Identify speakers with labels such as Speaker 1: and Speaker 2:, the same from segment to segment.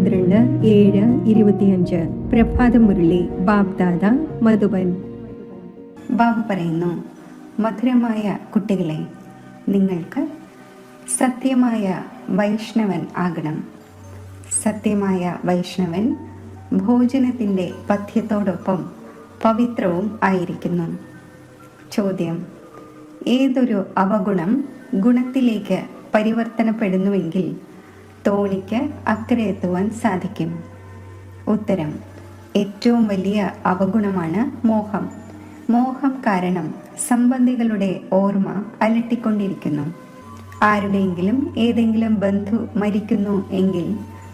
Speaker 1: 12/7/25 പ്രഭാതമുരളി ബാബ്ദാദ മധുബൻ.
Speaker 2: ബാബു പറയുന്നു, മധുരമായ കുട്ടികളെ, നിങ്ങൾക്ക് സത്യമായ വൈഷ്ണവൻ ആകണം. സത്യമായ വൈഷ്ണവൻ ഭോജനത്തിൻ്റെ പഥ്യത്തോടൊപ്പം പവിത്രവും ആയിരിക്കുന്നു. ചോദ്യം: ഏതൊരു അവഗുണം ഗുണത്തിലേക്ക് പരിവർത്തനപ്പെടുന്നുവെങ്കിൽ തോണിക്ക് അക്കരെ എത്തുവാൻ സാധിക്കും? ഉത്തരം: ഏറ്റവും വലിയ അവഗുണമാണ് മോഹം. മോഹം കാരണം സംബന്ധികളുടെ ഓർമ്മ അലട്ടിക്കൊണ്ടിരിക്കുന്നു. ആരുടെയെങ്കിലും ഏതെങ്കിലും ബന്ധു മരിക്കുന്നു എങ്കിൽ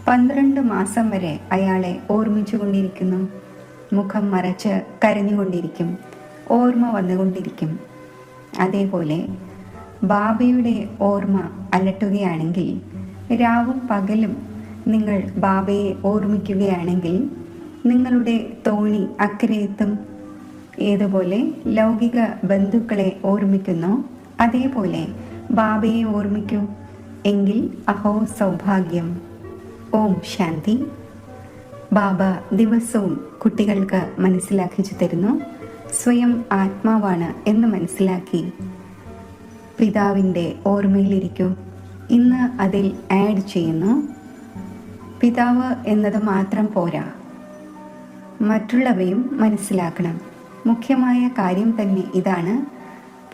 Speaker 2: 12 മാസം വരെ അയാളെ ഓർമ്മിച്ചുകൊണ്ടിരിക്കുന്നു. മുഖം മറച്ച് കരഞ്ഞുകൊണ്ടിരിക്കും, ഓർമ്മ വന്നുകൊണ്ടിരിക്കും. അതേപോലെ ബാബയുടെ ഓർമ്മ അലട്ടുകയാണെങ്കിൽ, രാവും പകലും നിങ്ങൾ ബാബയെ ഓർമ്മിക്കുകയാണെങ്കിൽ നിങ്ങളുടെ തോണി അക്കരെ എത്തും. ഏതുപോലെ ലൗകിക ബന്ധുക്കളെ ഓർമ്മിക്കുന്നോ അതേപോലെ ബാബയെ ഓർമ്മിക്കൂ. എങ്കിൽ അഹോ സൗഭാഗ്യം. ഓം ശാന്തി. ബാബ ദിവസവും കുട്ടികൾക്ക് മനസ്സിലാക്കിച്ചു തരുന്നു, സ്വയം ആത്മാവാണ് എന്ന് മനസ്സിലാക്കി പിതാവിൻ്റെ ഓർമ്മയിലിരിക്കൂ. ഇന്ന് അതിൽ ആഡ് ചെയ്യുന്നു, പിതാവ് എന്നത് മാത്രം പോരാ, മറ്റുള്ളവയും മനസ്സിലാക്കണം. മുഖ്യമായ കാര്യം തന്നെ ഇതാണ്.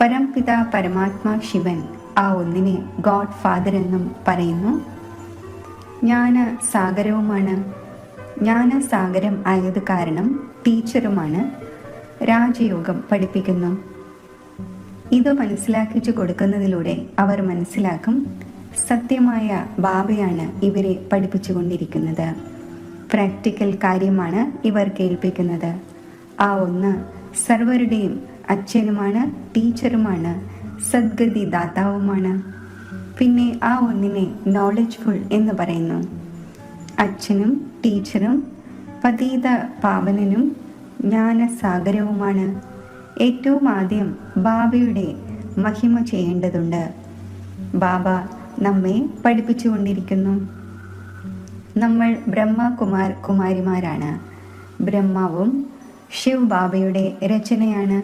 Speaker 2: പരംപിത പരമാത്മാ ശിവൻ ആ ഒന്നിനെ ഗോഡ് ഫാദർ എന്നും പറയുന്നു. ജ്ഞാന സാഗരവുമാണ്. ജ്ഞാനസാഗരം ആയത് കാരണം ടീച്ചറുമാണ്. രാജയോഗം പഠിപ്പിക്കുന്നു. ഇത് മനസ്സിലാക്കിച്ചു കൊടുക്കുന്നതിലൂടെ അവർ മനസ്സിലാക്കും, സത്യമായ ബാബയാണ് ഇവരെ പഠിപ്പിച്ചുകൊണ്ടിരിക്കുന്നത്. പ്രാക്ടിക്കൽ കാര്യമാണ് ഇവർ കേൾപ്പിക്കുന്നത്. ആ ഒന്ന് സർവരുടെയും അച്ഛനുമാണ്, ടീച്ചറുമാണ്, സദ്ഗതി ദാതാവുമാണ്. പിന്നെ ആ ഒന്നിനെ നോളജ്ഫുൾ എന്ന് പറയുന്നു. അച്ഛനും ടീച്ചറും പതീത പാവനനും ജ്ഞാനസാഗരവുമാണ്. ഏറ്റവും ആദ്യം ബാബയുടെ മഹിമ ചെയ്യേണ്ടതുണ്ട്. ബാബ നമ്മെ പഠിപ്പിച്ചുകൊണ്ടിരിക്കുന്നു. നമ്മൾ ബ്രഹ്മകുമാരിമാരാണ്. ബ്രഹ്മാവും ശിവ് ബാബയുടെ രചനയാണ്.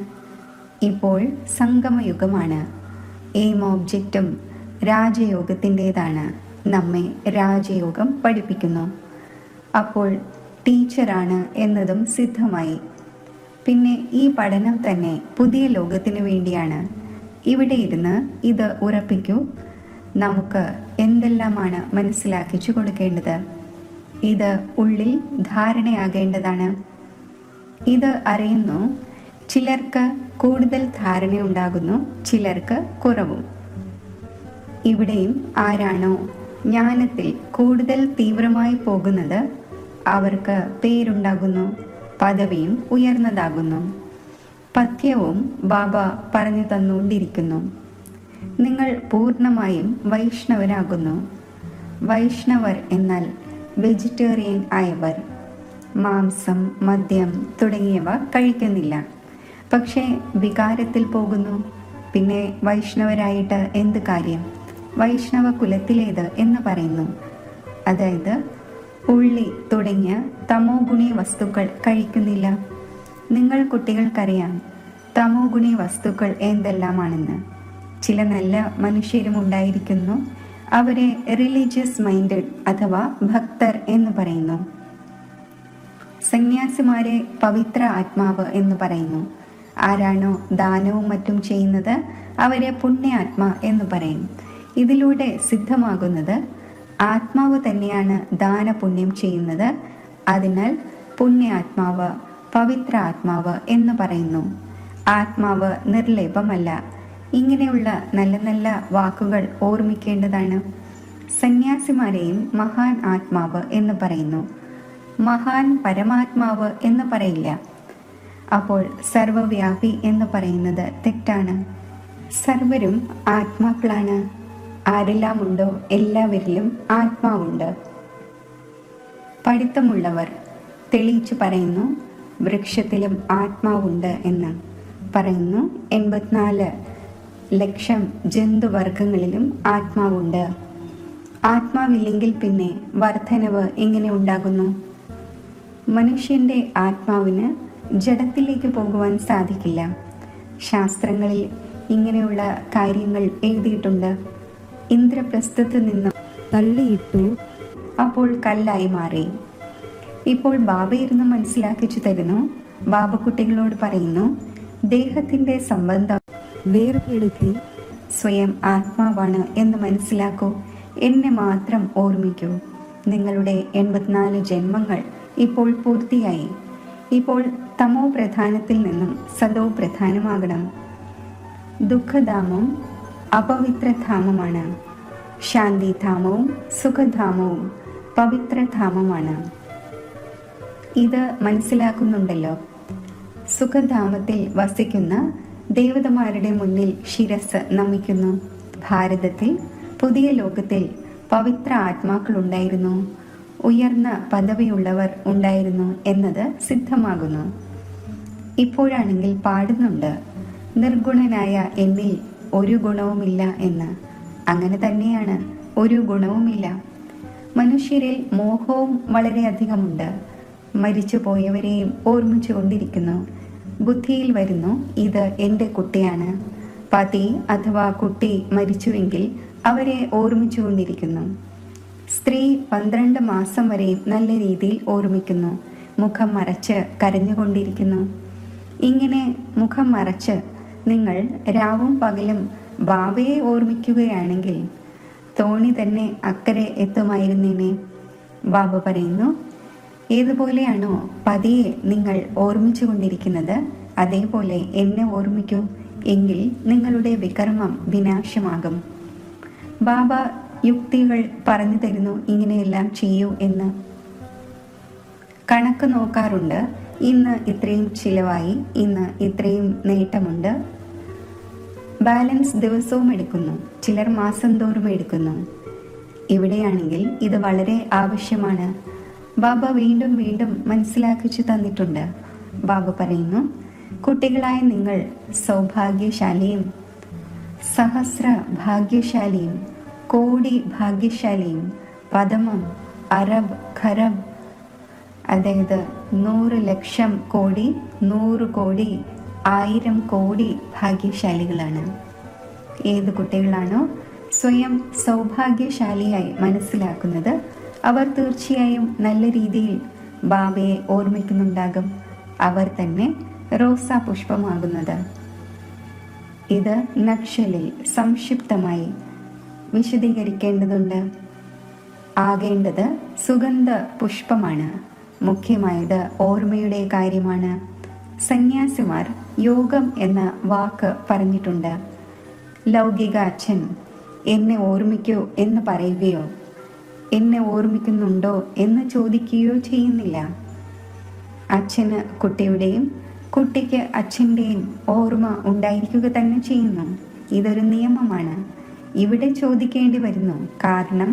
Speaker 2: ഇപ്പോൾ സംഗമയുഗമാണ്. എയിം ഓബ്ജക്റ്റും രാജയോഗത്തിൻ്റെതാണ്. നമ്മെ രാജയോഗം പഠിപ്പിക്കുന്നു. അപ്പോൾ ടീച്ചറാണ് എന്നതും സിദ്ധമായി. പിന്നെ ഈ പഠനം തന്നെ പുതിയ ലോകത്തിനു വേണ്ടിയാണ്. ഇവിടെ ഇരുന്ന് ഇത് ഉറപ്പിക്കൂ, നമുക്ക് എന്തെല്ലാമാണ് മനസ്സിലാക്കിച്ചു കൊടുക്കേണ്ടത്. ഇത് ഉള്ളിൽ ധാരണയാകേണ്ടതാണ്. ഇത് അറിയുന്നു. ചിലർക്ക് കൂടുതൽ ധാരണയുണ്ടാകുന്നു, ചിലർക്ക് കുറവും. ഇവിടെയും ആരാണോ ജ്ഞാനത്തിൽ കൂടുതൽ തീവ്രമായി പോകുന്നത് അവർക്ക് പേരുണ്ടാകുന്നു, പദവിയും ഉയർന്നതാകുന്നു. പഥ്യവും ബാബ പറഞ്ഞു തന്നുകൊണ്ടിരിക്കുന്നു. നിങ്ങൾ പൂർണ്ണമായും വൈഷ്ണവരാകുന്നു. വൈഷ്ണവർ എന്നാൽ വെജിറ്റേറിയൻ ആയവർ. മാംസം, മദ്യം തുടങ്ങിയവ കഴിക്കുന്നില്ല. പക്ഷേ വികാരത്തിൽ പോകുന്നു. പിന്നെ വൈഷ്ണവരായിട്ട് എന്ത് കാര്യം? വൈഷ്ണവ കുലത്തിലേത് എന്ന് പറയുന്നു. അതായത് ഉള്ളി തുടങ്ങിയ തമോ ഗുണി വസ്തുക്കൾ കഴിക്കുന്നില്ല. നിങ്ങൾ കുട്ടികൾക്കറിയാം തമോ ഗുണി വസ്തുക്കൾ എന്തെല്ലാമാണെന്ന്. ചില നല്ല മനുഷ്യരും ഉണ്ടായിരിക്കുന്നു. അവരെ റിലീജിയസ് മൈൻഡഡ് അഥവാ ഭക്തർ എന്ന് പറയുന്നു. സന്യാസിമാരെ പവിത്ര ആത്മാവ് എന്ന് പറയുന്നു. ആരാണോ ദാനവും മറ്റും ചെയ്യുന്നത് അവരെ പുണ്യാത്മ എന്ന് പറയും. ഇതിലൂടെ സിദ്ധമാകുന്നത് ആത്മാവ് തന്നെയാണ് ദാനപുണ്യം ചെയ്യുന്നത്. അതിനാൽ പുണ്യാത്മാവ്, പവിത്ര ആത്മാവ് എന്ന് പറയുന്നു. ആത്മാവ് നിർലേപമല്ല. ഇങ്ങനെയുള്ള നല്ല നല്ല വാക്കുകൾ ഓർമ്മിക്കേണ്ടതാണ്. സന്യാസിമാരെയും മഹാൻ ആത്മാവ് എന്ന് പറയുന്നു. മഹാൻ പരമാത്മാവ് എന്ന് പറയില്ല. അപ്പോൾ സർവവ്യാപി എന്ന് പറയുന്നത് തെറ്റാണ്. സർവരും ആത്മാക്കളാണ്. ആരെല്ലാം ഉണ്ടോ എല്ലാവരിലും ആത്മാവുണ്ട്. പഠിത്തമുള്ളവർ തെളിയിച്ചു പറയുന്നു, വൃക്ഷത്തിലും ആത്മാവുണ്ട് എന്ന് പറയുന്നു. 84 ലക്ഷം ജന്തുവർഗങ്ങളിലും ആത്മാവുണ്ട്. ആത്മാവില്ലെങ്കിൽ പിന്നെ വർധനവ് എങ്ങനെ ഉണ്ടാകുന്നു? മനുഷ്യന്റെ ആത്മാവിന് ജഡത്തിലേക്ക് പോകുവാൻ സാധിക്കില്ല. ശാസ്ത്രങ്ങളിൽ ഇങ്ങനെയുള്ള കാര്യങ്ങൾ എഴുതിയിട്ടുണ്ട്. ഇന്ദ്രപ്രസ്ഥത്ത് നിന്നും
Speaker 1: തള്ളിയിട്ടു,
Speaker 2: അപ്പോൾ കല്ലായി മാറി. ഇപ്പോൾ ബാബ ഇരുന്ന് മനസ്സിലാക്കിച്ചു തരുന്നു. ബാബ കുട്ടികളോട് പറയുന്നു, ദേഹത്തിന്റെ സംബന്ധം
Speaker 1: വേർപെടുത്തി
Speaker 2: സ്വയം ആത്മാവാണ് എന്ന് മനസ്സിലാക്കൂ. എന്നെ മാത്രം ഓർമ്മിക്കൂ. നിങ്ങളുടെ 84 ജന്മങ്ങൾ ഇപ്പോൾ പൂർത്തിയായി. ഇപ്പോൾ തമോ പ്രധാനത്തിൽ നിന്നും സദോ പ്രധാനമാകണം. ദുഃഖധാമം അപവിത്രധാമമാണ്. ശാന്തിധാമവും സുഖധാമവും പവിത്രധാമമാണ്. ഇത് മനസ്സിലാക്കുന്നുണ്ടല്ലോ. സുഖധാമത്തിൽ വസിക്കുന്ന ദേവതമാരുടെ മുന്നിൽ ശിരസ് നമിക്കുന്നു. ഭാരതത്തിൽ പുതിയ ലോകത്തിൽ പവിത്ര ആത്മാക്കളുണ്ടായിരുന്നു, ഉയർന്ന പദവിയുള്ളവർ ഉണ്ടായിരുന്നു എന്നത് സിദ്ധമാകുന്നു. ഇപ്പോഴാണെങ്കിൽ പാടുന്നുണ്ട്, നിർഗുണനായ എന്നിൽ ഒരു ഗുണവുമില്ല എന്ന്. അങ്ങനെ തന്നെയാണ്, ഒരു ഗുണവുമില്ല. മനുഷ്യരിൽ മോഹവും വളരെയധികമുണ്ട്. മരിച്ചു പോയവരെയും ഓർമ്മിച്ചു കൊണ്ടിരിക്കുന്നു. ബുദ്ധിയിൽ വരുന്നു, ഇത് എൻ്റെ കുട്ടിയാണ്. പതി അഥവാ കുട്ടി മരിച്ചുവെങ്കിൽ അവരെ ഓർമ്മിച്ചു കൊണ്ടിരിക്കുന്നു. സ്ത്രീ 12 മാസം വരെ നല്ല രീതിയിൽ ഓർമ്മിക്കുന്നു. മുഖം മറച്ച് കരഞ്ഞുകൊണ്ടിരിക്കുന്നു. ഇങ്ങനെ മുഖം മറച്ച് നിങ്ങൾ രാവും പകലും ബാബയെ ഓർമ്മിക്കുകയാണെങ്കിൽ തോണി തന്നെ അക്കരെ എത്തുമായിരുന്നേനെ. ബാബ പറയുന്നു, ഏതുപോലെയാണോ പതിയെ നിങ്ങൾ ഓർമ്മിച്ചു കൊണ്ടിരിക്കുന്നത്, അതേപോലെ എന്നെ ഓർമ്മിക്കൂ. എങ്കിൽ നിങ്ങളുടെ വികർമ്മം വിനാശമാകും. ബാബ യുക്തികൾ പറഞ്ഞു തരുന്നു, ഇങ്ങനെയെല്ലാം ചെയ്യൂ എന്ന്. കണക്ക് നോക്കാറുണ്ട്. ഇന്ന് ഇത്രയും ചിലവായി, ഇന്ന് ഇത്രയും നേട്ടമുണ്ട്. ബാലൻസ് ദിവസവും എടുക്കുന്നു, ചിലർ മാസം തോറും എടുക്കുന്നു. ഇവിടെയാണെങ്കിൽ ഇത് വളരെ ആവശ്യമാണ്. ബാബ വീണ്ടും വീണ്ടും മനസ്സിലാക്കിച്ചു തന്നിട്ടുണ്ട്. ബാബ പറയുന്നു, കുട്ടികളായ നിങ്ങൾ സൗഭാഗ്യശാലിയും സഹസ്ര ഭാഗ്യശാലിയും കോടി ഭാഗ്യശാലിയും പദമം അരബ് ഖരബ്, അതായത് 100 ലക്ഷം കോടി, 100 കോടി, 1000 കോടി ഭാഗ്യശാലികളാണ്. ഏത് കുട്ടികളാണോ സ്വയം സൗഭാഗ്യശാലിയായി മനസ്സിലാക്കുന്നത്, അവർ തീർച്ചയായും നല്ല രീതിയിൽ ബാബയെ ഓർമ്മിക്കുന്നുണ്ടാകും. അവർ തന്നെ റോസാ പുഷ്പമാകുന്നത്. ഇത് നക്ഷലിൽ സംക്ഷിപ്തമായി വിശദീകരിക്കേണ്ടതുണ്ട്. ആകേണ്ടത് സുഗന്ധ പുഷ്പമാണ്. മുഖ്യമായത് ഓർമ്മയുടെ കാര്യമാണ്. സന്യാസിമാർ യോഗം എന്ന വാക്ക് പറഞ്ഞിട്ടുണ്ട്. ലൗകിക അച്ഛൻ എന്നെ ഓർമ്മിക്കൂ എന്ന് പറയുകയോ എന്നെ ഓർമ്മിക്കുന്നുണ്ടോ എന്ന് ചോദിക്കുകയോ ചെയ്യുന്നില്ല. അച്ഛന് കുട്ടിയുടെയും കുട്ടിക്ക് അച്ഛൻ്റെയും ഓർമ്മ ഉണ്ടായിരിക്കുക തന്നെ ചെയ്യുന്നു. ഇതൊരു നിയമമാണ്. ഇവിടെ ചോദിക്കേണ്ടി വരുന്നു, കാരണം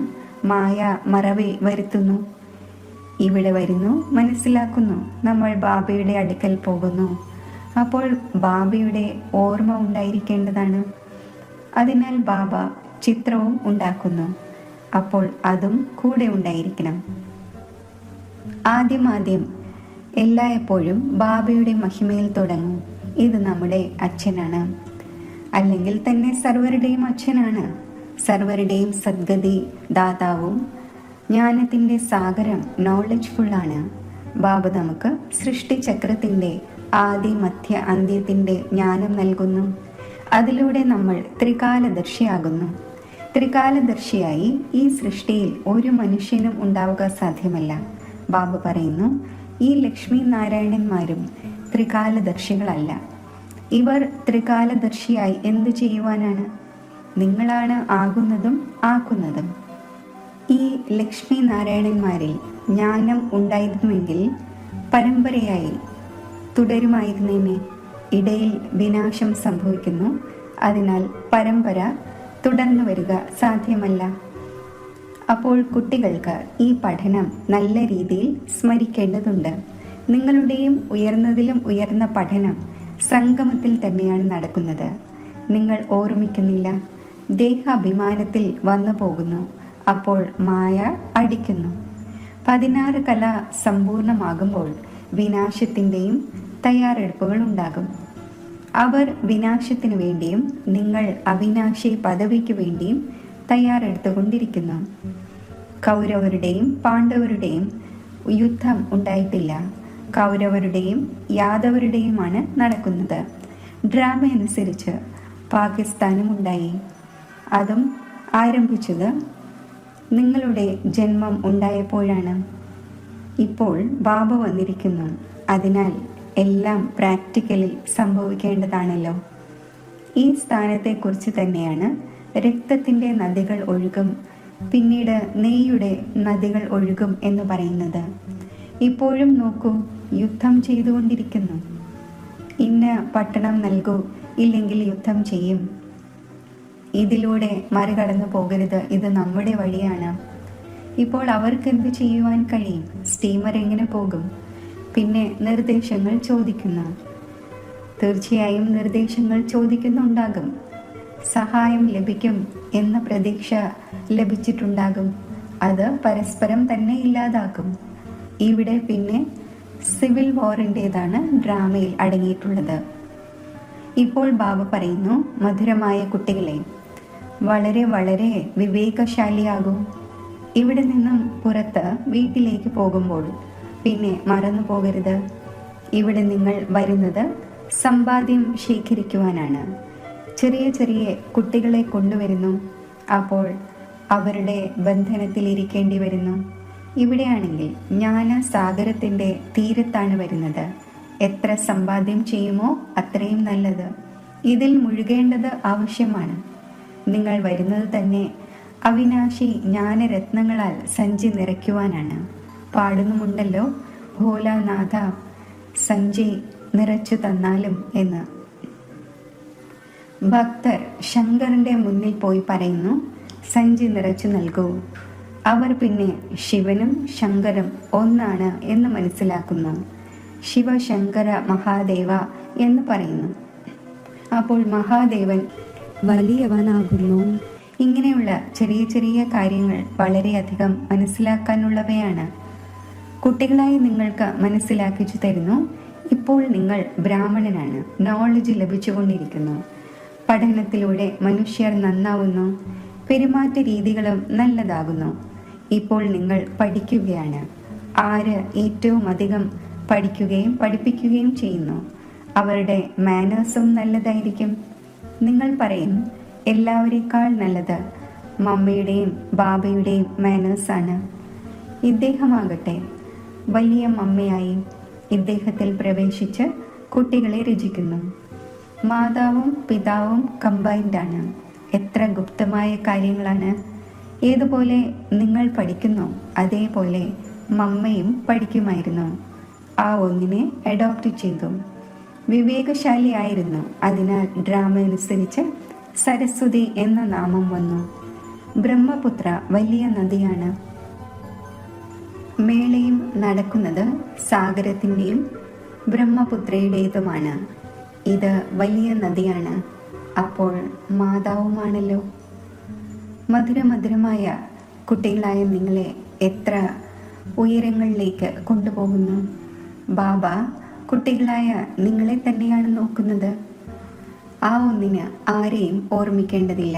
Speaker 2: മായ മറവി വരുത്തുന്നു. ഇവിടെ വരുന്നു, മനസ്സിലാക്കുന്നു, നമ്മൾ ബാബയുടെ അടുക്കൽ പോകുന്നു. അപ്പോൾ ബാബയുടെ ഓർമ്മ ഉണ്ടായിരിക്കേണ്ടതാണ്. അതിനാൽ ബാബ ചിത്രവും ഉണ്ടാക്കുന്നു. അപ്പോൾ അതും കൂടെ ഉണ്ടായിരിക്കണം. ആദ്യം എല്ലായ്പ്പോഴും ബാബയുടെ മഹിമയിൽ തുടങ്ങും. ഇത് നമ്മുടെ അച്ഛനാണ്, അല്ലെങ്കിൽ തന്നെ സർവരുടെയും അച്ഛനാണ്. സർവരുടെയും സദ്ഗതി ദാതാവും ജ്ഞാനത്തിൻ്റെ സാഗരം നോളജ്ഫുള്ളാണ്. ബാബ നമുക്ക് സൃഷ്ടിചക്രത്തിൻ്റെ ആദി മധ്യ അന്ത്യത്തിൻ്റെ ജ്ഞാനം നൽകുന്നു. അതിലൂടെ നമ്മൾ ത്രികാലദർശിയാകുന്നു. ത്രികാലദർശിയായി ഈ സൃഷ്ടിയിൽ ഒരു മനുഷ്യനും ഉണ്ടാവുക സാധ്യമല്ല. ബാബ പറയുന്നു, ഈ ലക്ഷ്മി നാരായണന്മാരും ത്രികാലദർശികളല്ല. ഇവർ ത്രികാലദർശിയായി എന്തു ചെയ്യുവാനാണ്? നിങ്ങളാണ് ആകുന്നതും ആക്കുന്നതും. ഈ ലക്ഷ്മി നാരായണന്മാരിൽ ജ്ഞാനം ഉണ്ടായിരുന്നുവെങ്കിൽ പരമ്പരയായി തുടരുമായിരുന്നേനെ. ഇടയിൽ വിനാശം സംഭവിക്കുന്നു. അതിനാൽ പരമ്പര തുടർന്നു വരിക സാധ്യമല്ല. അപ്പോൾ കുട്ടികൾക്ക് ഈ പഠനം നല്ല രീതിയിൽ സ്മരിക്കേണ്ടതുണ്ട്. നിങ്ങളുടെയും ഉയർന്നതിലും ഉയർന്ന പഠനം സംഗമത്തിൽ തന്നെയാണ് നടക്കുന്നത്. നിങ്ങൾ ഓർമ്മിക്കുന്നില്ല, ദേഹാഭിമാനത്തിൽ വന്നു പോകുന്നു. അപ്പോൾ മായ അടിക്കുന്നു. 16 കല സമ്പൂർണമാകുമ്പോൾ വിനാശത്തിൻ്റെയും തയ്യാറെടുപ്പുകൾ ഉണ്ടാകും. അവർ വിനാശത്തിനു വേണ്ടിയും നിങ്ങൾ അവിനാശി പദവിക്ക് വേണ്ടിയും തയ്യാറെടുത്തുകൊണ്ടിരിക്കുന്നു. കൗരവരുടെയും പാണ്ഡവരുടെയും യുദ്ധം ഉണ്ടായിട്ടില്ല. കൗരവരുടെയും യാദവരുടെയുമാണ് നടക്കുന്നത്. ഡ്രാമ അനുസരിച്ച് പാകിസ്ഥാനും ഉണ്ടായി. അതും ആരംഭിച്ചത് നിങ്ങളുടെ ജന്മം ഉണ്ടായപ്പോഴാണ്. ഇപ്പോൾ ബാബ വന്നിരിക്കുന്നു. അതിനാൽ എല്ലാം പ്രാക്ടിക്കലിൽ സംഭവിക്കേണ്ടതാണല്ലോ. ഈ സ്ഥാനത്തെക്കുറിച്ച് തന്നെയാണ് രക്തത്തിൻ്റെ നദികൾ ഒഴുകും, പിന്നീട് നെയ്യുടെ നദികൾ ഒഴുകും എന്ന് പറയുന്നത്. ഇപ്പോഴും നോക്കൂ, യുദ്ധം ചെയ്തുകൊണ്ടിരിക്കുന്നു. ഇന്ന പട്ടണം നൽകൂ, ഇല്ലെങ്കിൽ യുദ്ധം ചെയ്യും. ഇതിലൂടെ മറികടന്നു പോകരുത്, ഇത് നമ്മുടെ വഴിയാണ്. ഇപ്പോൾ അവർക്ക് എന്ത് ചെയ്യുവാൻ കഴിയും? സ്റ്റീമർ എങ്ങനെ പോകും? പിന്നെ നിർദ്ദേശങ്ങൾ ചോദിക്കുന്നു. തീർച്ചയായും നിർദ്ദേശങ്ങൾ ചോദിക്കുന്നുണ്ടാകും. സഹായം ലഭിക്കും എന്ന പ്രതീക്ഷ ലഭിച്ചിട്ടുണ്ടാകും. അത് പരസ്പരം തന്നെ ഇല്ലാതാക്കും. ഇവിടെ പിന്നെ സിവിൽ വാറിൻ്റെതാണ് ഡ്രാമയിൽ അടങ്ങിയിട്ടുള്ളത്. ഇപ്പോൾ ബാബ പറയുന്നു, മധുരമായ കുട്ടികളെ, വളരെ വളരെ വിവേകശാലിയാകും. ഇവിടെ നിന്നും പുറത്ത് വീട്ടിലേക്ക് പോകുമ്പോൾ പിന്നെ മറന്നു പോകരുത്. ഇവിടെ നിങ്ങൾ വരുന്നത് സമ്പാദ്യം ശേഖരിക്കുവാനാണ്. ചെറിയ ചെറിയ കുട്ടികളെ കൊണ്ടുവരുന്നു. അപ്പോൾ അവരുടെ ബന്ധനത്തിൽ ഇരിക്കേണ്ടി വരുന്നു. ഇവിടെയാണെങ്കിൽ ജ്ഞാനസാഗരത്തിൻ്റെ തീരത്താണ് വരുന്നത്. എത്ര സമ്പാദ്യം ചെയ്യുമോ അത്രയും നല്ലത്. ഇതിൽ മുഴുകേണ്ടത് ആവശ്യമാണ്. നിങ്ങൾ വരുന്നത് തന്നെ അവിനാശി ജ്ഞാനരത്നങ്ങളാൽ സഞ്ചി നിറയ്ക്കുവാനാണ്. പാടുന്നുമുണ്ടല്ലോ, ഭോലാനാഥ സഞ്ചി നിറച്ചു തന്നാലും എന്ന്. ഭക്തർ ശങ്കറിന്റെ മുന്നിൽ പോയി പറയുന്നു, സഞ്ചി നിറച്ചു നൽകൂ. അവർ പിന്നെ ശിവനും ശങ്കരും ഒന്നാണ് എന്ന് മനസ്സിലാക്കുന്നു. ശിവശങ്കര മഹാദേവ എന്ന് പറയുന്നു. അപ്പോൾ മഹാദേവൻ
Speaker 1: വലിയവനാകുന്നു.
Speaker 2: ഇങ്ങനെയുള്ള ചെറിയ ചെറിയ കാര്യങ്ങൾ വളരെയധികം മനസ്സിലാക്കാനുള്ളവയാണ്. കുട്ടികളായി നിങ്ങൾക്ക് മനസ്സിലാക്കിച്ചു തരുന്നു. ഇപ്പോൾ നിങ്ങൾ ബ്രാഹ്മണനാണ്. നോളജ് ലഭിച്ചുകൊണ്ടിരിക്കുന്നു. പഠനത്തിലൂടെ മനുഷ്യർ നന്നാവുന്നു. പെരുമാറ്റ രീതികളും നല്ലതാകുന്നു. ഇപ്പോൾ നിങ്ങൾ പഠിക്കുകയാണ്. ആര് ഏറ്റവും അധികം പഠിക്കുകയും പഠിപ്പിക്കുകയും ചെയ്യുന്നു, അവരുടെ മാനേഴ്സും നല്ലതായിരിക്കും. നിങ്ങൾ പറയും, എല്ലാവരേക്കാൾ നല്ലത് മമ്മിയുടെയും ബാബയുടെയും മാനേഴ്സാണ്. ഇദ്ദേഹമാകട്ടെ വലിയ മമ്മയായി ഇദ്ദേഹത്തിൽ പ്രവേശിച്ച് കുട്ടികളെ രചിക്കുന്നു. മാതാവും പിതാവും കമ്പൈൻഡാണ്. എത്ര ഗുപ്തമായ കാര്യങ്ങളാണ്. ഏതുപോലെ നിങ്ങൾ പഠിക്കുന്നു അതേപോലെ മമ്മയും പഠിക്കുമായിരുന്നു. ആ ഒന്നിനെ അഡോപ്റ്റ് ചെയ്തു. വിവേകശാലിയായിരുന്നു. അതിനാൽ ഡ്രാമ അനുസരിച്ച് സരസ്വതി എന്ന നാമം വന്നു. ബ്രഹ്മപുത്ര വലിയ നദിയാണ്. മേളയും നടക്കുന്നത് സാഗരത്തിൻ്റെയും ബ്രഹ്മപുത്രയുടേതുമാണ്. ഇത് വലിയ നദിയാണ്. അപ്പോൾ മാതാവുമാണല്ലോ. മധുരമധുരമായ കുട്ടികളായ നിങ്ങളെ എത്ര ഉയരങ്ങളിലേക്ക് കൊണ്ടുപോകുന്നു. ബാബ കുട്ടികളായ നിങ്ങളെ തന്നെയാണ് നോക്കുന്നത്. ആ ഒന്നിന് ആരെയും ഓർമ്മിക്കേണ്ടതില്ല.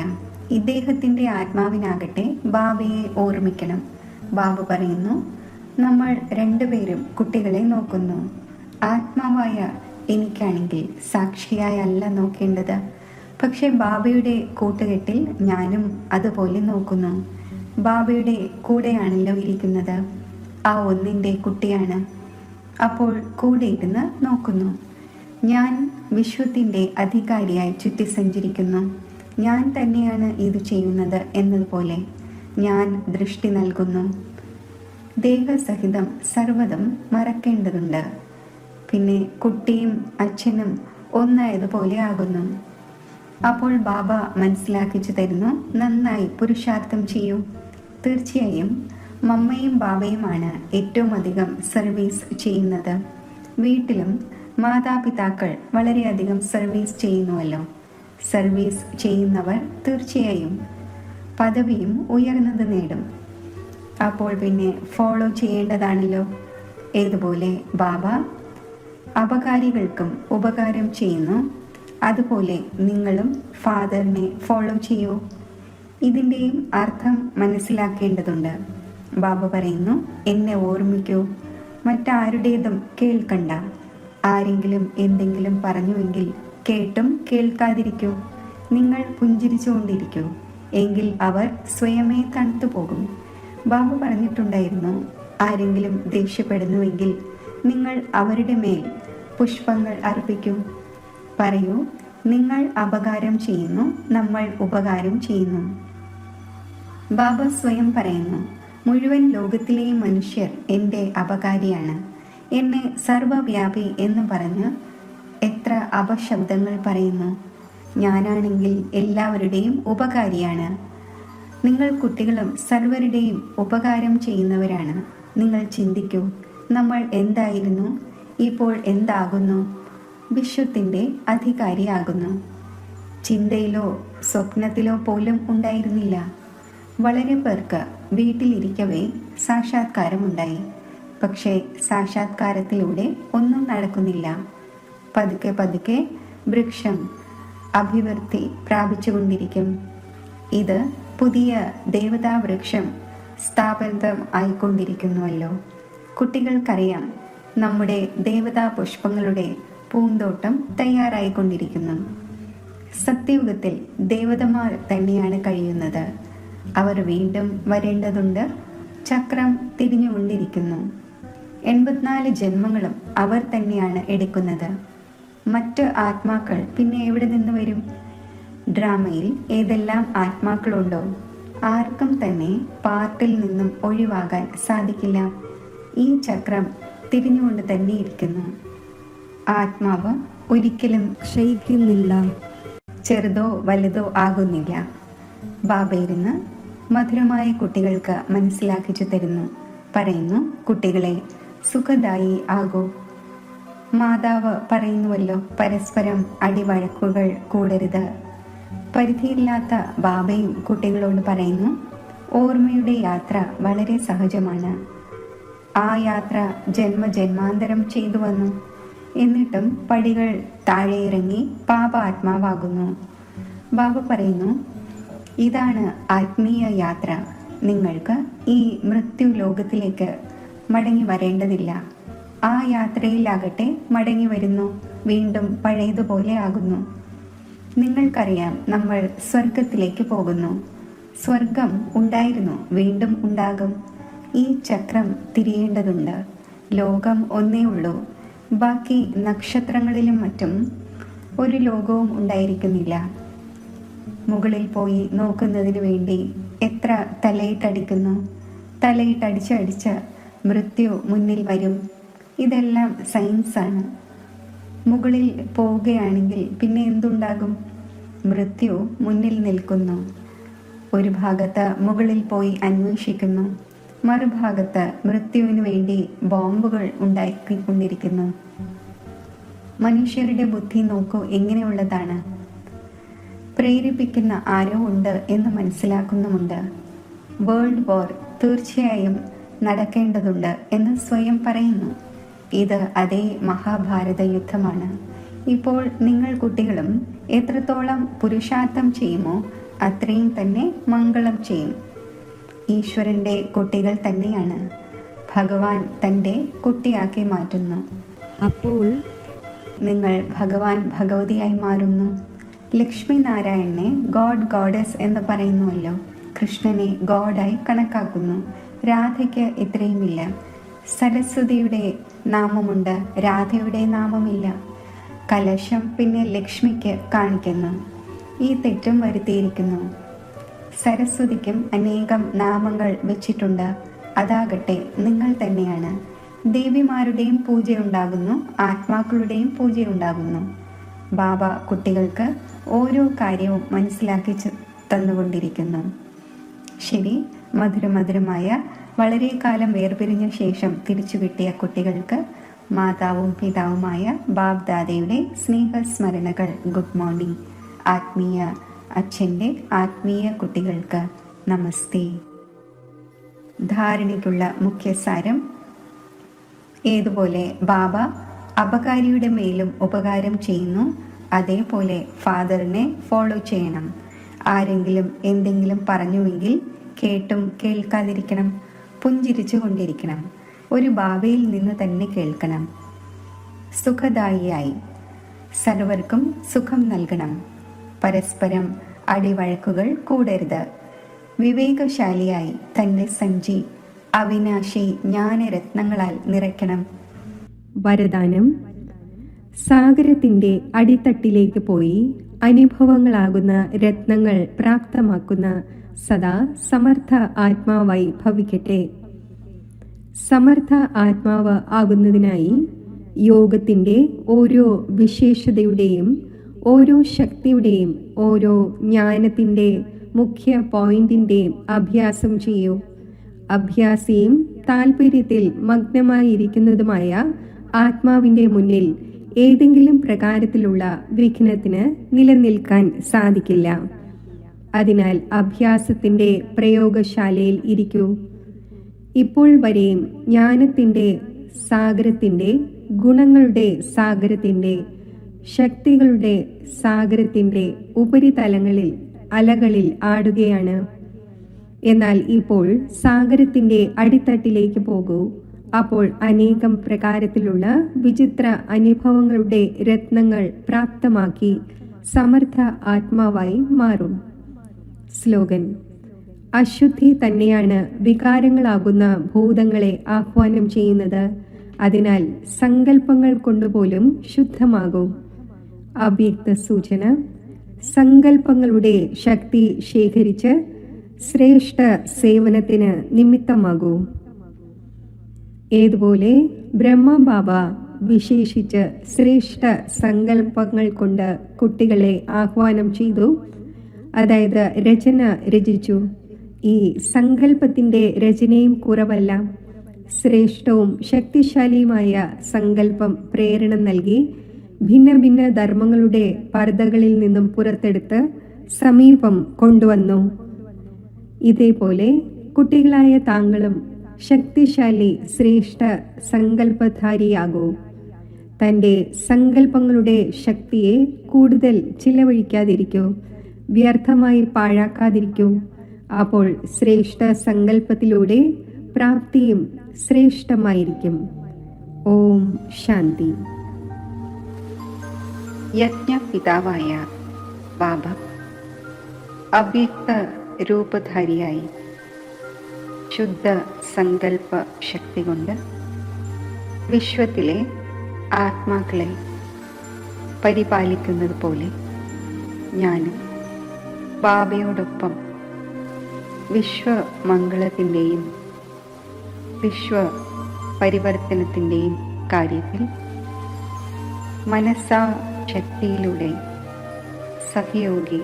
Speaker 2: ഇദ്ദേഹത്തിൻ്റെ ആത്മാവിനാകട്ടെ ബാബയെ ഓർമ്മിക്കണം. ബാബ പറയുന്നു, നമ്മൾ രണ്ടുപേരും കുട്ടികളെ നോക്കുന്നു. ആത്മാവായ എനിക്കാണെങ്കിൽ സാക്ഷിയായി അല്ല നോക്കേണ്ടത്. പക്ഷെ ബാബയുടെ കൂട്ടുകെട്ടിൽ ഞാനും അതുപോലെ നോക്കുന്നു. ബാബയുടെ കൂടെയാണല്ലോ ഇരിക്കുന്നത്. ആ ഒന്നിൻ്റെ കുട്ടിയാണ്. അപ്പോൾ കൂടെ ഇരുന്ന് നോക്കുന്നു. ഞാൻ വിശ്വത്തിൻ്റെ അധികാരിയായി ചുറ്റി സഞ്ചരിക്കുന്നു. ഞാൻ തന്നെയാണ് ഇത് ചെയ്യുന്നത് എന്നതുപോലെ ഞാൻ ദൃഷ്ടി നൽകുന്നു. ദേഹസഹിതം സർവ്വതും മറക്കേണ്ടതുണ്ട്. പിന്നെ കുട്ടിയും അച്ഛനും ഒന്നായതുപോലെ ആകുന്നു. അപ്പോൾ ബാബ മനസ്സിലാക്കിച്ചു തരുന്നു, നന്നായി പുരുഷാർത്ഥം ചെയ്യൂ. തീർച്ചയായും മമ്മയും ബാബയുമാണ് ഏറ്റവും അധികം സർവീസ് ചെയ്യുന്നത്. വീട്ടിലും മാതാപിതാക്കൾ വളരെയധികം സർവീസ് ചെയ്യുന്നുവല്ലോ. സർവീസ് ചെയ്യുന്നവർ തീർച്ചയായും പദവിയും ഉയർന്നത് നേടും. അപ്പോൾ പിന്നെ ഫോളോ ചെയ്യേണ്ടതാണല്ലോ. ഏതുപോലെ ബാബ അപകാരികൾക്കും ഉപകാരം ചെയ്യുന്നു, അതുപോലെ നിങ്ങളും ഫാദറിനെ ഫോളോ ചെയ്യൂ. ഇതിൻ്റെയും അർത്ഥം മനസ്സിലാക്കേണ്ടതുണ്ട്. ബാബ പറയുന്നു, എന്നെ ഓർമ്മിക്കൂ, മറ്റാരുടേതും കേൾക്കണ്ട. ആരെങ്കിലും എന്തെങ്കിലും പറഞ്ഞുവെങ്കിൽ കേട്ടും കേൾക്കാതിരിക്കൂ. നിങ്ങൾ പുഞ്ചിരിച്ചുകൊണ്ടിരിക്കൂ, എങ്കിൽ അവർ സ്വയമേ തണുത്തു പോകും. ബാബ പറഞ്ഞിട്ടുണ്ടായിരുന്നു, ആരെങ്കിലും ദേഷ്യപ്പെടുന്നുവെങ്കിൽ നിങ്ങൾ അവരുടെ മേൽ പുഷ്പങ്ങൾ അർപ്പിക്കൂ. പറയൂ, നിങ്ങൾ അപകാരം ചെയ്യുന്നു, നമ്മൾ ഉപകാരം ചെയ്യുന്നു. ബാബ സ്വയം പറയുന്നു, മുഴുവൻ ലോകത്തിലെയും മനുഷ്യർ എൻ്റെ അപകാരിയാണ്. എന്നെ സർവവ്യാപി എന്ന് പറഞ്ഞ് എത്ര അപശബ്ദങ്ങൾ പറയുന്നു. ഞാനാണെങ്കിൽ എല്ലാവരുടെയും ഉപകാരിയാണ്. നിങ്ങൾ കുട്ടികളും സർവരുടെയും ഉപകാരം ചെയ്യുന്നവരാണ്. നിങ്ങൾ ചിന്തിക്കൂ, നമ്മൾ എന്തായിരുന്നു, ഇപ്പോൾ എന്താകുന്നു? വിശ്വത്തിൻ്റെ അധികാരിയാകുന്നു. ചിന്തയിലോ സ്വപ്നത്തിലോ പോലും ഉണ്ടായിരുന്നില്ല. വളരെ പേർക്ക് വീട്ടിലിരിക്കവേ സാക്ഷാത്കാരമുണ്ടായി. പക്ഷേ സാക്ഷാത്കാരത്തിലൂടെ ഒന്നും നടക്കുന്നില്ല. പതുക്കെ പതുക്കെ വൃക്ഷം അഭിവൃദ്ധി പ്രാപിച്ചുകൊണ്ടിരിക്കും. ഇത് പുതിയ ദേവതാ വൃക്ഷം സ്ഥാപിതം ആയിക്കൊണ്ടിരിക്കുന്നുവല്ലോ. കുട്ടികൾക്കറിയാം, നമ്മുടെ ദേവതാ പുഷ്പങ്ങളുടെ പൂന്തോട്ടം തയ്യാറായിക്കൊണ്ടിരിക്കുന്നു. സത്യയുഗത്തിൽ ദേവതമാർ തന്നെയാണ് കഴിയുന്നത്. അവർ വീണ്ടും വരേണ്ടതുണ്ട്. ചക്രം തിരിഞ്ഞുകൊണ്ടിരിക്കുന്നു. 84 ജന്മങ്ങളും അവർ തന്നെയാണ് എടുക്കുന്നത്. മറ്റ് ആത്മാക്കൾ പിന്നെ എവിടെ നിന്ന് വരും? ഡ്രാമയിൽ ഏതെല്ലാം ആത്മാക്കളുണ്ടോ ആർക്കും തന്നെ പാർട്ടിൽ നിന്നും ഒഴിവാകാൻ സാധിക്കില്ല. ഈ ചക്രം തിരിഞ്ഞുകൊണ്ട് തന്നെ ഇരിക്കുന്നു. ആത്മാവ് ഒരിക്കലും
Speaker 1: ക്ഷയിക്കുന്നില്ല,
Speaker 2: ചെറുതോ വലുതോ ആകുന്നില്ല. ബാബ ഇരുന്ന് മധുരമായ കുട്ടികൾക്ക് മനസ്സിലാക്കിച്ചു തരുന്നു. പറയുന്നു, കുട്ടികളെ സുഖദായി ആകൂ. മാതാവ് പറയുന്നുവല്ലോ, പരസ്പരം അടിവഴക്കുകൾ കൂടരുത്. പരിധിയില്ലാത്ത ബാബയും കുട്ടികളോട് പറയുന്നു, ഓർമ്മയുടെ യാത്ര വളരെ സഹജമാണ്. ആ യാത്ര ജന്മജന്മാന്തരം ചെയ്തു വന്നു. എന്നിട്ടും പടികൾ താഴെ ഇറങ്ങി പാപ ആത്മാവാകുന്നു. ബാബ പറയുന്നു, ഇതാണ് ആത്മീയ യാത്ര. നിങ്ങൾക്ക് ഈ മൃത്യു ലോകത്തിലേക്ക് മടങ്ങി വരേണ്ടതില്ല. ആ യാത്രയിലാകട്ടെ മടങ്ങി വരുന്നു, വീണ്ടും പഴയതുപോലെ ആകുന്നു. നിങ്ങൾക്കറിയാം, നമ്മൾ സ്വർഗത്തിലേക്ക് പോകുന്നു. സ്വർഗം ഉണ്ടായിരുന്നു, വീണ്ടും ഉണ്ടാകും. ഈ ചക്രം തിരിയേണ്ടതുണ്ട്. ലോകം ഒന്നേ ഉള്ളൂ. ബാക്കി നക്ഷത്രങ്ങളിലും മറ്റും ഒരു ലോകവും ഉണ്ടായിരിക്കുന്നില്ല. മുകളിൽ പോയി നോക്കുന്നതിന് വേണ്ടി എത്ര തലയിട്ടടിക്കുന്നു. തലയിട്ടടിച്ചടിച്ച് മൃത്യു മുന്നിൽ വരും. ഇതെല്ലാം സയൻസാണ്. മുകളിൽ പോവുകയാണെങ്കിൽ പിന്നെ എന്തുണ്ടാകും? മൃത്യു മുന്നിൽ നിൽക്കുന്നു. ഒരു ഭാഗത്ത് മുകളിൽ പോയി അന്വേഷിക്കുന്നു, മറുഭാഗത്ത് മൃത്യുവിന് വേണ്ടി ബോംബുകൾ ഉണ്ടാക്കിക്കൊണ്ടിരിക്കുന്നു. മനുഷ്യരുടെ ബുദ്ധി നോക്കൂ, എങ്ങനെയുള്ളതാണ്. പ്രേരിപ്പിക്കുന്ന ആരോ ഉണ്ട് എന്ന് മനസ്സിലാക്കുന്നുമുണ്ട്. വേൾഡ് വാർ തീർച്ചയായും നടക്കേണ്ടതുണ്ട് എന്ന് സ്വയം പറയുന്നു. ഇത് അതേ മഹാഭാരത യുദ്ധമാണ്. ഇപ്പോൾ നിങ്ങൾ കുട്ടികളും എത്രത്തോളം പുരുഷാർത്ഥം ചെയ്യുമോ അത്രയും തന്നെ മംഗളം ചെയ്യും. ഈശ്വരൻ്റെ കുട്ടികൾ തന്നെയാണ്. ഭഗവാൻ തൻ്റെ കുട്ടിയാക്കി മാറ്റുന്നു.
Speaker 1: അപ്പോൾ
Speaker 2: നിങ്ങൾ ഭഗവാൻ ഭഗവതിയായി മാറുന്നു. ലക്ഷ്മി നാരായണനെ ഗോഡ് ഗോഡസ് എന്ന് പറയുന്നുവല്ലോ. കൃഷ്ണനെ ഗോഡായി കണക്കാക്കുന്നു. രാധയ്ക്ക് ഇത്രയുമില്ല. സരസ്വതിയുടെ നാമമുണ്ട്, രാധയുടെ നാമമില്ല. കലശം പിന്നെ ലക്ഷ്മിക്ക് കാണിക്കുന്നു. ഈ തെറ്റും വരുത്തിയിരിക്കുന്നു. സരസ്വതിക്കും അനേകം നാമങ്ങൾ വെച്ചിട്ടുണ്ട്. അതാകട്ടെ നിങ്ങൾ തന്നെയാണ്. ദേവിമാരുടെയും പൂജയുണ്ടാകുന്നു, ആത്മാക്കളുടെയും പൂജയുണ്ടാകുന്നു. ബാബ കുട്ടികൾക്ക് ഓരോ കാര്യവും മനസ്സിലാക്കി തന്നുകൊണ്ടിരിക്കുന്നു. ശരി, മധുരമധുരമായ വളരെ കാലം വേർപിരിഞ്ഞ ശേഷം തിരിച്ചു കിട്ടിയ കുട്ടികൾക്ക് മാതാവും പിതാവുമായ ബാബ് ദാദയുടെ സ്നേഹസ്മരണകൾ. Good morning. ആത്മീയ അച്ഛൻ്റെ ആത്മീയ കുട്ടികൾക്ക് നമസ്തേ. ധാരണയ്ക്കുള്ള മുഖ്യസാരം: ഏതുപോലെ ബാബ അപകാരിയുടെ മേലും ഉപകാരം ചെയ്യുന്നു, അതേപോലെ ഫാദറിനെ ഫോളോ ചെയ്യണം. ആരെങ്കിലും എന്തെങ്കിലും പറഞ്ഞുവെങ്കിൽ കേട്ടും കേൾക്കാതിരിക്കണം, പുഞ്ചിരിച്ചു കൊണ്ടിരിക്കണം. ഒരു ബാബയിൽ നിന്ന് തന്നെ കേൾക്കണം. സുഖദായിയായി സർവർക്കും സുഖം നൽകണം. പരസ്പരം അടിവഴക്കുകൾ കൂടരുത്. വിവേകശാലിയായി തൻ്റെ സഞ്ചി അവിനാശി ജ്ഞാനരത്നങ്ങളാൽ നിറയ്ക്കണം.
Speaker 3: വരദാനം: സാഗരത്തിൻ്റെ അടിത്തട്ടിലേക്ക് പോയി അനുഭവങ്ങളാകുന്ന രത്നങ്ങൾ പ്രാപ്തമാക്കുന്ന സദാ സമർത്ഥ ആത്മാവായി ഭവിക്കട്ടെ. സമർത്ഥ ആത്മാവ് ആകുന്നതിനായി യോഗത്തിൻ്റെ ഓരോ വിശേഷതയുടെയും ഓരോ ശക്തിയുടെയും ഓരോ ജ്ഞാനത്തിൻ്റെ മുഖ്യ പോയിന്റിൻ്റെയും അഭ്യാസം ചെയ്യൂ. അഭ്യാസിയും താൽപര്യത്തിൽ മഗ്നമായിരിക്കുന്നതുമായ ആത്മാവിൻ്റെ മുന്നിൽ ഏതെങ്കിലും പ്രകാരത്തിലുള്ള വിഘ്നത്തിന് നിലനിൽക്കാൻ സാധിക്കില്ല. അതിനാൽ അഭ്യാസത്തിൻ്റെ പ്രയോഗശാലയിൽ ഇരിക്കൂ. ഇപ്പോൾ വരെയും ജ്ഞാനത്തിൻ്റെ സാഗരത്തിൻ്റെ, ഗുണങ്ങളുടെ സാഗരത്തിൻ്റെ, ശക്തികളുടെ സാഗരത്തിൻ്റെ ഉപരിതലങ്ങളിൽ അലകളിൽ ആടുകയാണ്. എന്നാൽ ഇപ്പോൾ സാഗരത്തിൻ്റെ അടിത്തട്ടിലേക്ക് പോകൂ. അപ്പോൾ അനേകം പ്രകാരത്തിലുള്ള വിചിത്ര അനുഭവങ്ങളുടെ രത്നങ്ങൾ പ്രാപ്തമാക്കി സമർത്ഥ ആത്മാവായി മാറും. സ്ലോഗൻ: അശുദ്ധി തന്നെയാണ് വികാരങ്ങളാകുന്ന ഭൂതങ്ങളെ ആഹ്വാനം ചെയ്യുന്നത്. അതിനാൽ സങ്കല്പങ്ങൾ കൊണ്ടുപോലും ശുദ്ധമാകൂ. അവ്യക്ത സൂചന: സങ്കല്പങ്ങളുടെ ശക്തി ശേഖരിച്ച് ശ്രേഷ്ഠ സേവനത്തിന് നിമിത്തമാകൂ. ഏതുപോലെ ബ്രഹ്മബാബ വിശേഷിച്ച് ശ്രേഷ്ഠ സങ്കല്പങ്ങൾ കൊണ്ട് കുട്ടികളെ ആഹ്വാനം ചെയ്തു, അതായത് രചന രചിച്ചു. ഈ സങ്കല്പത്തിൻ്റെ രചനയും കുറവല്ല. ശ്രേഷ്ഠവും ശക്തിശാലിയുമായ സങ്കല്പം പ്രേരണ നൽകി ഭിന്ന ഭിന്ന ധർമ്മങ്ങളുടെ പർദ്ദകളിൽ നിന്നും പുറത്തെടുത്ത് സമീപം കൊണ്ടുവന്നു. ഇതേപോലെ കുട്ടികളായ താങ്കളും ശക്തിശാലി ശ്രേഷ്ഠ സങ്കല്പധാരിയാകൂ. തൻ്റെ സങ്കല്പങ്ങളുടെ ശക്തിയെ കൂടുതൽ ചിലവഴിക്കാതിരിക്കൂ, വ്യർത്ഥമായി പാഴാക്കാതിരിക്കൂ. അപ്പോൾ ശ്രേഷ്ഠ സങ്കല്പത്തിലൂടെ പ്രാപ്തിയും ശ്രേഷ്ഠമായിരിക്കും. ഓം ശാന്തി.
Speaker 2: യജ്ഞപിതാവായ ബാബ അവ്യക്ത രൂപധാരിയായി ശുദ്ധ സങ്കല്പ ശക്തി കൊണ്ട് വിശ്വത്തിലെ ആത്മാക്കളെ പരിപാലിക്കുന്നത് പോലെ ഞാനും ബാബയോടൊപ്പം വിശ്വമംഗളത്തിൻ്റെയും വിശ്വ പരിവർത്തനത്തിൻ്റെയും കാര്യത്തിൽ മനസ്സാ ശക്തിയിലൂടെ സഹയോഗി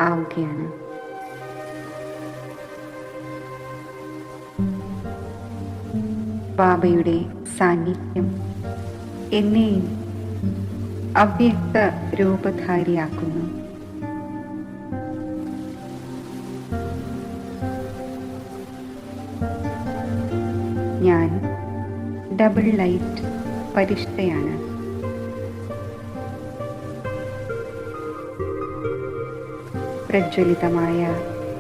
Speaker 2: ആവുകയാണ്. ബാബയുടെ സാന്നിധ്യം എന്നെയും അവ്യക്ത രൂപധാരിയാക്കുന്നു. ഞാൻ ഡബിൾ ലൈറ്റ് പരിഷ്ഠയാണ്. പ്രജ്വലിതമായ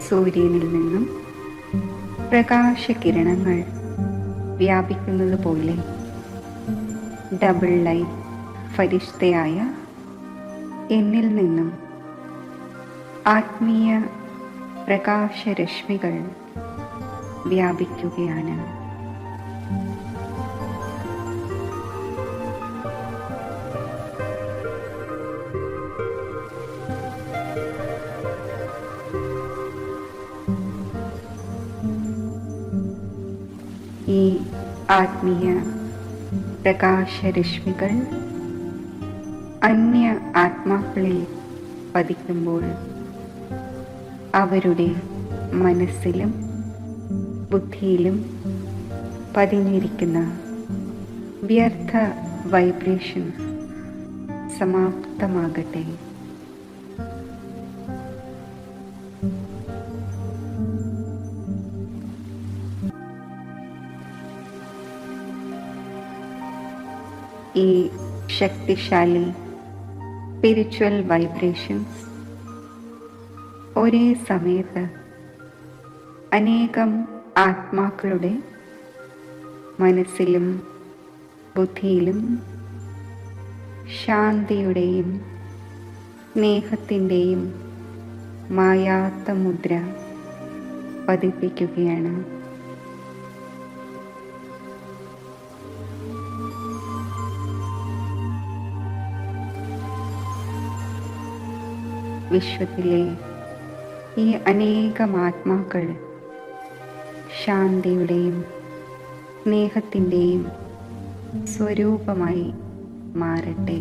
Speaker 2: സൂര്യനിൽ നിന്നും പ്രകാശകിരണങ്ങൾ വ്യാപിക്കുന്നത് പോലെ ഡബിൾ ലൈറ്റ് ഫരിഷ്ഠയായ എന്നിൽ നിന്നും ആത്മീയ പ്രകാശരശ്മികൾ വ്യാപിക്കുകയാണ്. ഈ ആത്മീയ പ്രകാശരശ്മികൾ അന്യ ആത്മാക്കളിൽ പതിക്കുമ്പോൾ അവരുടെ മനസ്സിലും ബുദ്ധിയിലും പതിഞ്ഞിരിക്കുന്ന വ്യർത്ഥ വൈബ്രേഷൻ സമാപ്തമാകട്ടെ. ഈ ശക്തിശാലി സ്പിരിച്വൽ വൈബ്രേഷൻസ് ഒരേ സമയത്ത് അനേകം ആത്മാക്കളുടെ മനസ്സിലും ബുദ്ധിയിലും ശാന്തിയുടെയും സ്നേഹത്തിൻ്റെയും മായാത്ത മുദ്ര പതിപ്പിക്കുകയാണ്. വിശ്വത്തിലെ ഈ അനേകം ആത്മാക്കൾ ശാന്തിയുടെയും സ്നേഹത്തിൻ്റെയും സ്വരൂപമായി മാറട്ടെ.